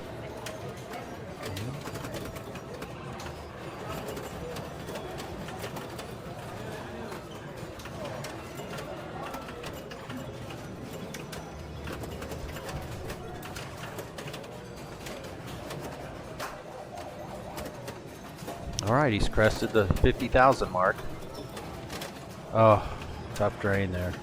All right, he's crested the 50,000 mark. Oh, tough drain there.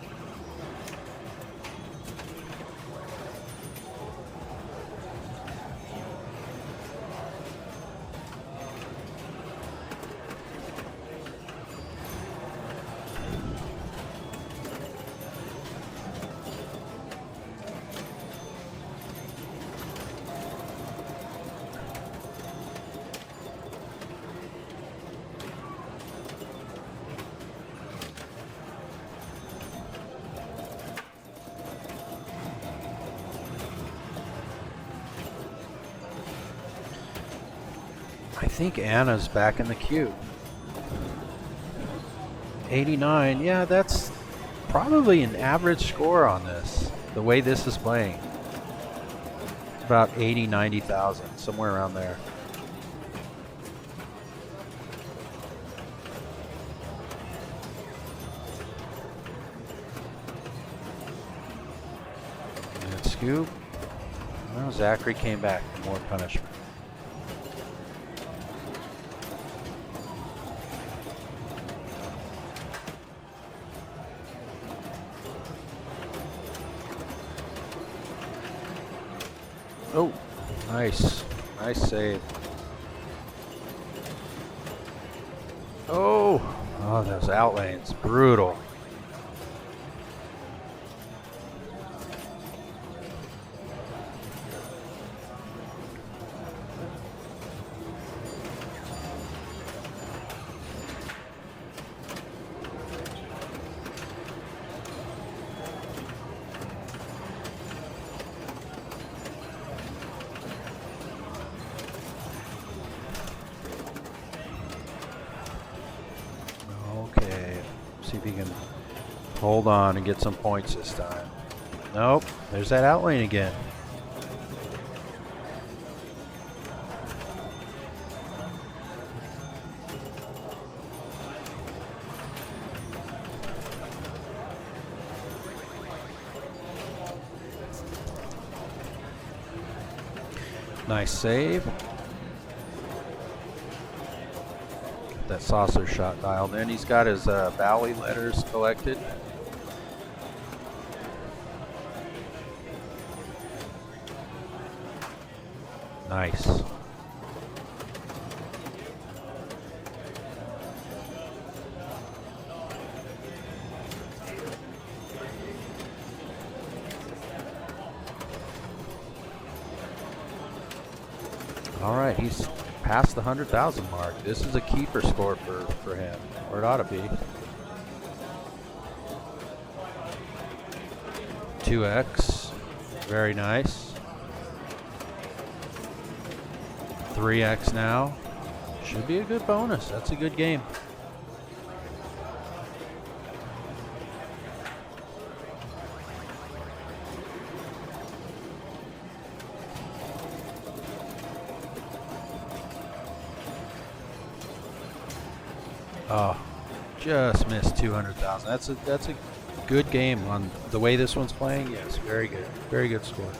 I think Anna's back in the queue. 89. Yeah, that's probably an average score on this. The way this is playing. About 80, 90,000, somewhere around there. Good scoop. Well, Zachary came back for more punishment. Oh, nice. Nice save. Oh, those outlanes. Brutal. See if he can hold on and get some points this time. Nope, there's that outlane again. Nice save. That saucer shot dialed in. He's got his valley letters collected. Nice. All right, he's past the 100,000 mark. This is a keeper score for him, or it ought to be. 2x, very nice. 3x now. Should be a good bonus. That's a good game. Oh, just missed 200,000. That's a good game on the way this one's playing. Yes, very good score.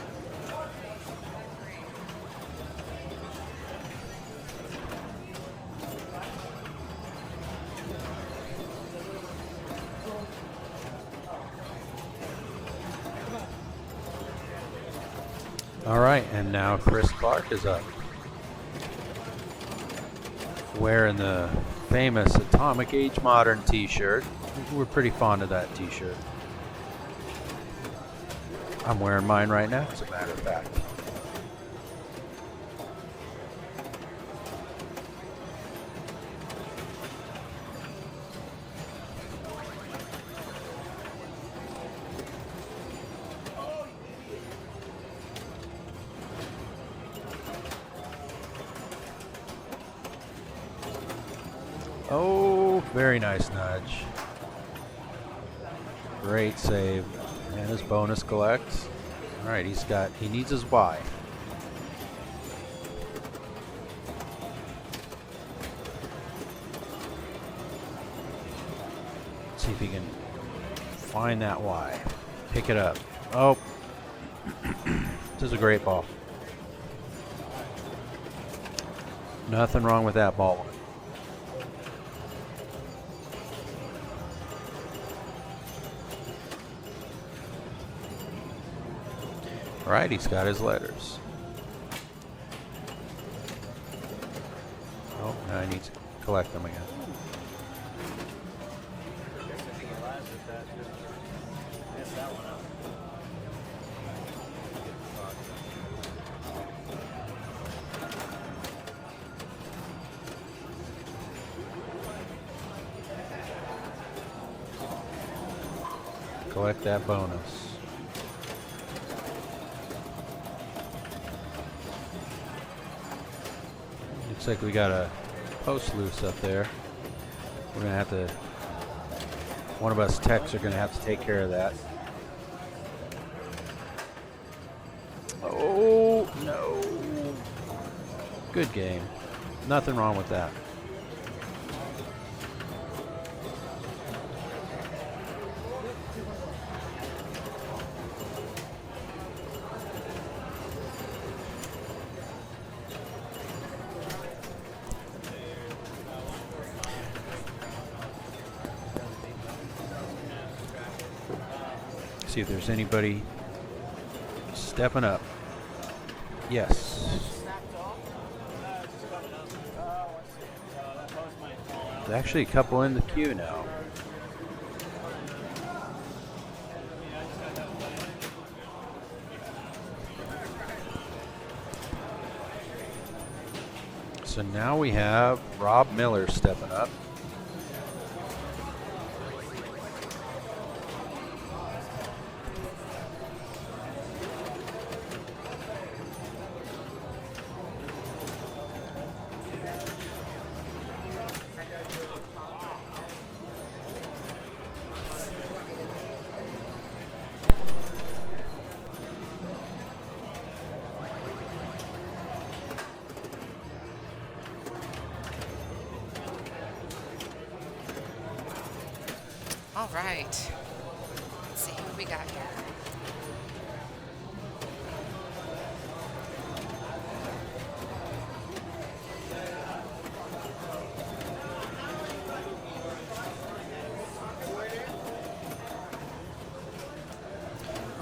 All right, and now Chris Clark is up, wearing the famous Atomic Age Modern t-shirt. We're pretty fond of that t-shirt. I'm wearing mine right now, as a matter of fact. Oh, very nice nudge. Great save. And his bonus collects. All right, he needs his Y. Let's see if he can find that Y. Pick it up. Oh, this is a great ball. Nothing wrong with that ball. All right, he's got his letters. Oh, now he needs to collect them again. Collect that bonus. Looks like we got a post loose up there. We're gonna have to, one of us techs are gonna have to take care of that. Oh, no. Good game. Nothing wrong with that. See if there's anybody stepping up. Yes. There's actually a couple in the queue now. So now we have Rob Miller stepping up. All right. Let's see what we got here.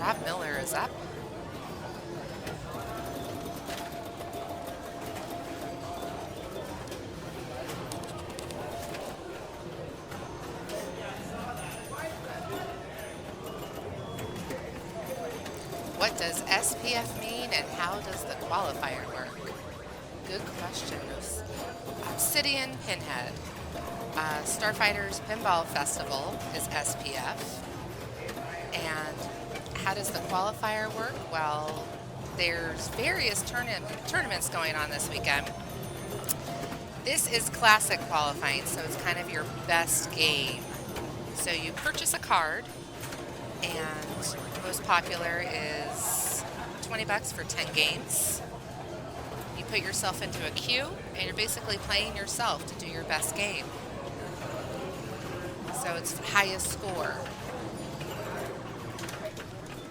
Rob Miller is up. What does SPF mean and how does the qualifier work? Good question. Obsidian Pinhead. StarFighters Pinball Festival is SPF. And how does the qualifier work? Well, there's various tournaments going on this weekend. This is classic qualifying, so it's kind of your best game. So you purchase a card, and most popular is $20 for 10 games. You put yourself into a queue, and you're basically playing yourself to do your best game. So it's highest score.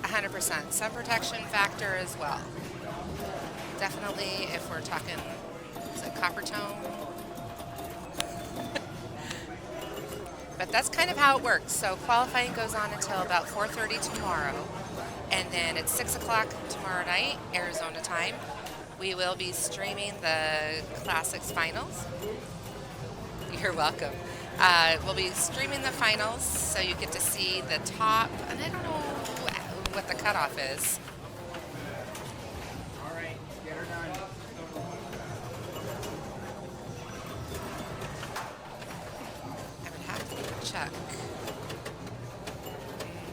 100%. Sun protection factor as well. Definitely, if we're talking, is it copper tone? But that's kind of how it works. So qualifying goes on until about 4:30 tomorrow. And then at 6 o'clock tomorrow night, Arizona time, we will be streaming the Classics finals. You're welcome. We'll be streaming the finals, so you get to see the top, and I don't know what the cutoff is. All right, get her done. I would have to check.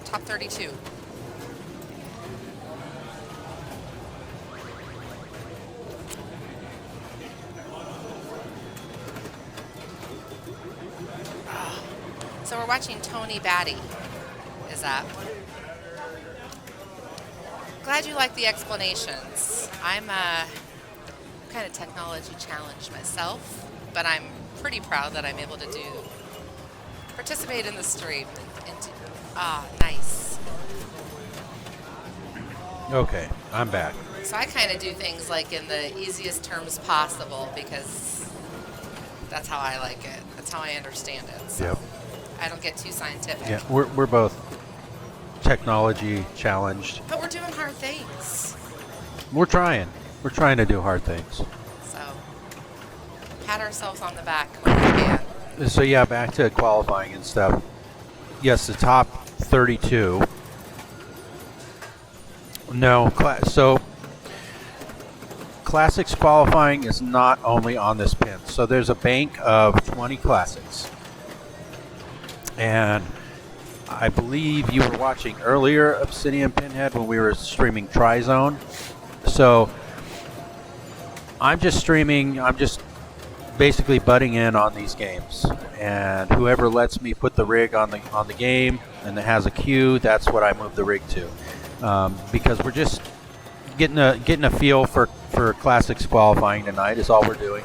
Top 32. So we're watching Tony Batty is up. Glad you like the explanations. I'm kind of technology challenged myself, but I'm pretty proud that I'm able to participate in the stream. Nice. Okay, I'm back. So I kind of do things like in the easiest terms possible because that's how I like it. That's how I understand it. So Yep. I don't get too scientific. Yeah, we're both technology challenged. But we're doing hard things. We're trying. We're trying to do hard things. So pat ourselves on the back when we can. So yeah, back to qualifying and stuff. Yes, the top 32. No, so Classics qualifying is not only on this pin. So there's a bank of 20 Classics. And I believe you were watching earlier Obsidian Pinhead when we were streaming Tri-Zone. So I'm just streaming, I'm just basically butting in on these games, and whoever lets me put the rig on the game and that has a queue, that's what I move the rig to, because we're just getting a feel for Classics qualifying tonight is all we're doing.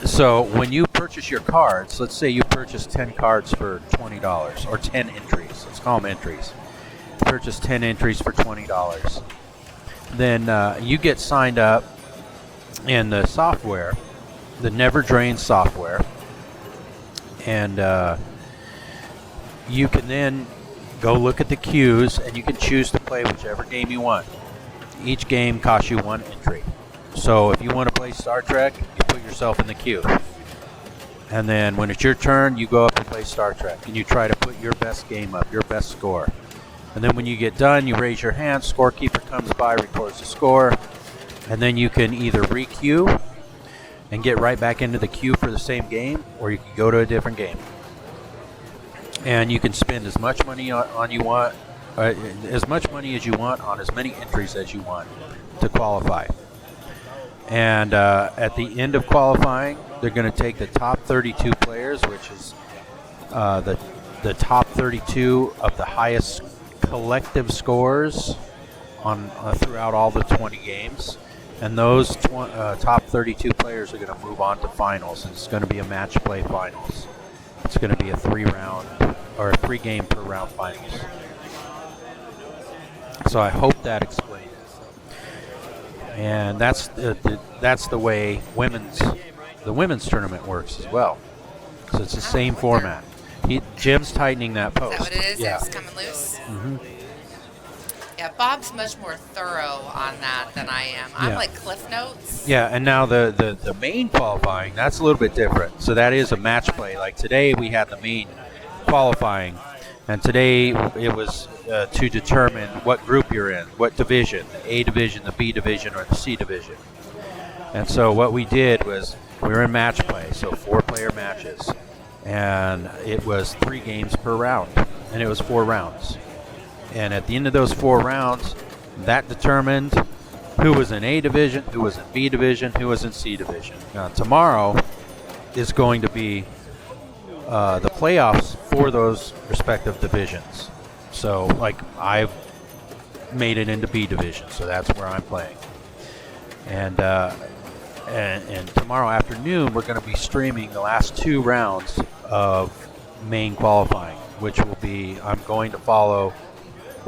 So when you purchase your cards, let's say you purchase 10 cards for $20 or 10 entries. Let's call them entries. Purchase 10 entries for $20. Then you get signed up in the software, the Never Drain software, and you can then go look at the queues, and you can choose to play whichever game you want. Each game costs you 1 entry. So if you want to play Star Trek, you put yourself in the queue. And then when it's your turn, you go up and play Star Trek. And you try to put your best game up, your best score. And then when you get done, you raise your hand, scorekeeper comes by, records the score. And then you can either re-queue and get right back into the queue for the same game, or you can go to a different game. And you can spend as much money on you want, as much money as you want on as many entries as you want to qualify. And at the end of qualifying, they're going to take the top 32 players, which is the top 32 of the highest collective scores on throughout all the 20 games. And those top 32 players are going to move on to finals. And it's going to be a match play finals. It's going to be a 3-round or a 3-game per round finals. So I hope that explains. And that's the way the women's tournament works as well. So it's the same format. Jim's tightening that post. Is that what it is? Yeah. It's coming loose? Mm-hmm. Yeah, Bob's much more thorough on that than I am. I'm like Cliff Notes. Yeah, and now the main qualifying, that's a little bit different. So that is a match play. Like today we had the main qualifying, and today it was to determine what group you're in, what division, the A division, the B division, or the C division. And so what we did was we were in match play, so 4-player matches. And it was 3 games per round, and it was 4 rounds. And at the end of those 4 rounds, that determined who was in A division, who was in B division, who was in C division. Now, tomorrow is going to be the playoffs for those respective divisions. So, like, I've made it into B division, so that's where I'm playing. And tomorrow afternoon, we're going to be streaming the last 2 rounds of main qualifying, which will be, I'm going to follow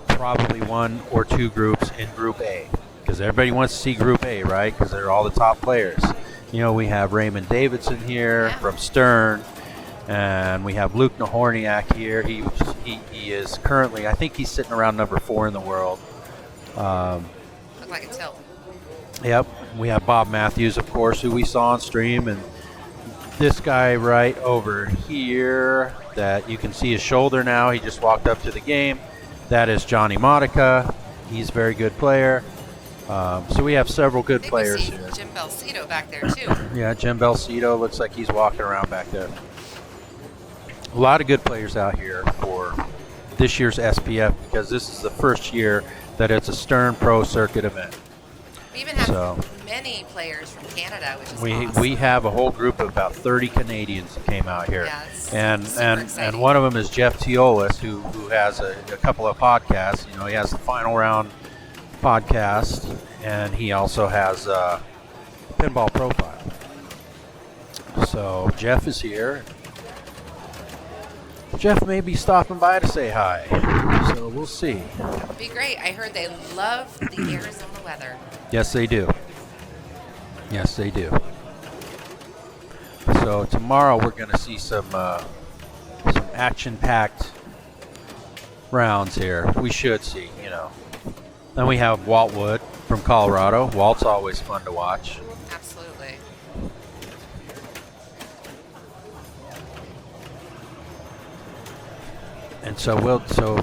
probably 1 or 2 groups in Group A, because everybody wants to see Group A, right? Because they're all the top players. You know, we have Raymond Davidson here from Stern, and we have Luke Nahorniak here. He is currently, I think he's sitting around number 4 in the world. Look like a tilt. Yep. We have Bob Matthews, of course, who we saw on stream, and this guy right over here that you can see his shoulder now. He just walked up to the game. That is Johnny Modica. He's a very good player. So we have several good players here. Jim Belcito back there, too. Yeah, Jim Belcito looks like he's walking around back there. A lot of good players out here for this year's SPF, because this is the first year that it's a Stern Pro Circuit event. We even have many players from Canada, which is awesome. We have a whole group of about 30 Canadians that came out here. Yeah, it's and one of them is Jeff Teolis, who has a couple of podcasts. You know, he has the Final Round podcast, and he also has Pinball Profile. So Jeff is here. Jeff may be stopping by to say hi, so we'll see. It'd be great. I heard they love the Arizona weather. Yes, they do. Yes, they do. So tomorrow we're going to see some action-packed rounds here. We should see, you know. Then we have Walt Wood from Colorado. Walt's always fun to watch. Absolutely. And so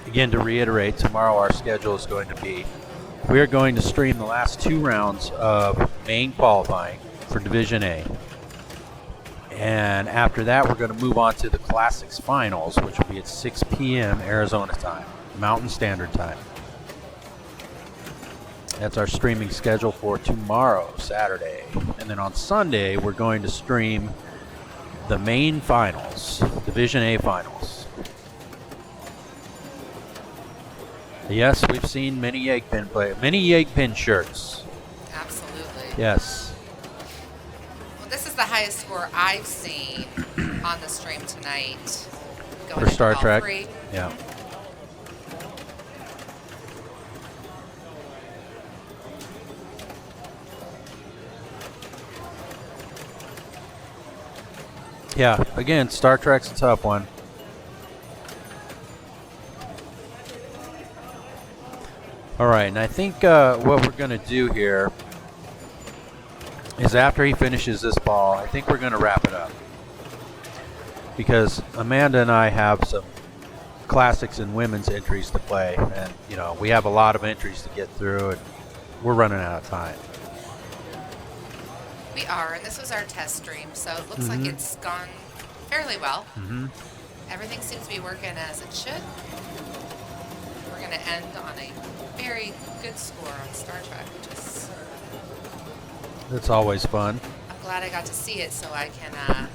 again, to reiterate, tomorrow our schedule is going to be, we are going to stream the last 2 rounds of main qualifying for Division A. And after that, we're going to move on to the Classics Finals, which will be at 6 p.m. Arizona time, Mountain Standard Time. That's our streaming schedule for tomorrow, Saturday. And then on Sunday, we're going to stream the main finals, Division A finals. Yes, we've seen many Yegpin shirts. Absolutely. Yes. Well, this is the highest score I've seen on the stream tonight. Going For Star into all Trek. three. Yeah. Yeah, again, Star Trek's a tough one. All right, and I think what we're going to do here is after he finishes this ball, I think we're going to wrap it up. Because Amanda and I have some classics and women's entries to play, and you know, we have a lot of entries to get through, and we're running out of time. We are, and this was our test stream, so it looks like it's gone fairly well. Everything seems to be working as it should. We're going to end on a very good score on Star Trek, which is... That's always fun. I'm glad I got to see it so I can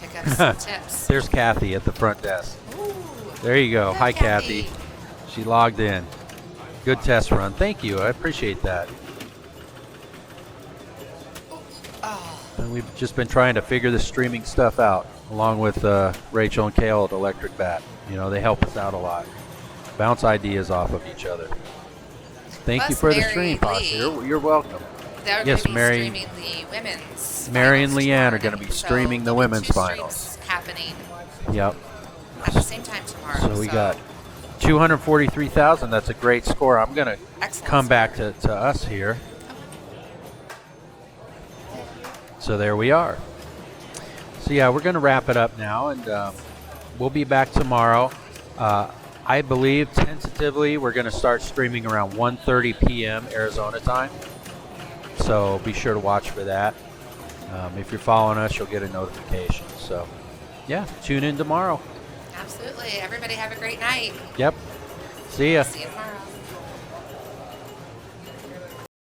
pick up some tips. There's Kathy at the front desk. Ooh, There you go. hello, Hi, Kathy. She logged in. Good test run. Thank you. I appreciate that. Oh, And we've just been trying to figure the streaming stuff out, along with Rachel and Kale at Electric Bat. You know, they help us out a lot. Bounce ideas off of each other. Thank you Plus for the Mary stream, Pasha. Lee. You're welcome. they're Yes, going to be Mary- streaming the women's Mary and finals Leanne tomorrow are gonna night. be streaming the there'll be women's two finals. streams happening Yep. at the same time tomorrow. So we got 243,000. That's a great score. I'm going to Excellent come score. back to us here. So there we are. So yeah, we're going to wrap it up now, and we'll be back tomorrow. I believe tentatively we're going to start streaming around 1:30 p.m. Arizona time. So be sure to watch for that. If you're following us, you'll get a notification. So yeah, tune in tomorrow. Absolutely. Everybody have a great night. Yep. See ya. See you tomorrow.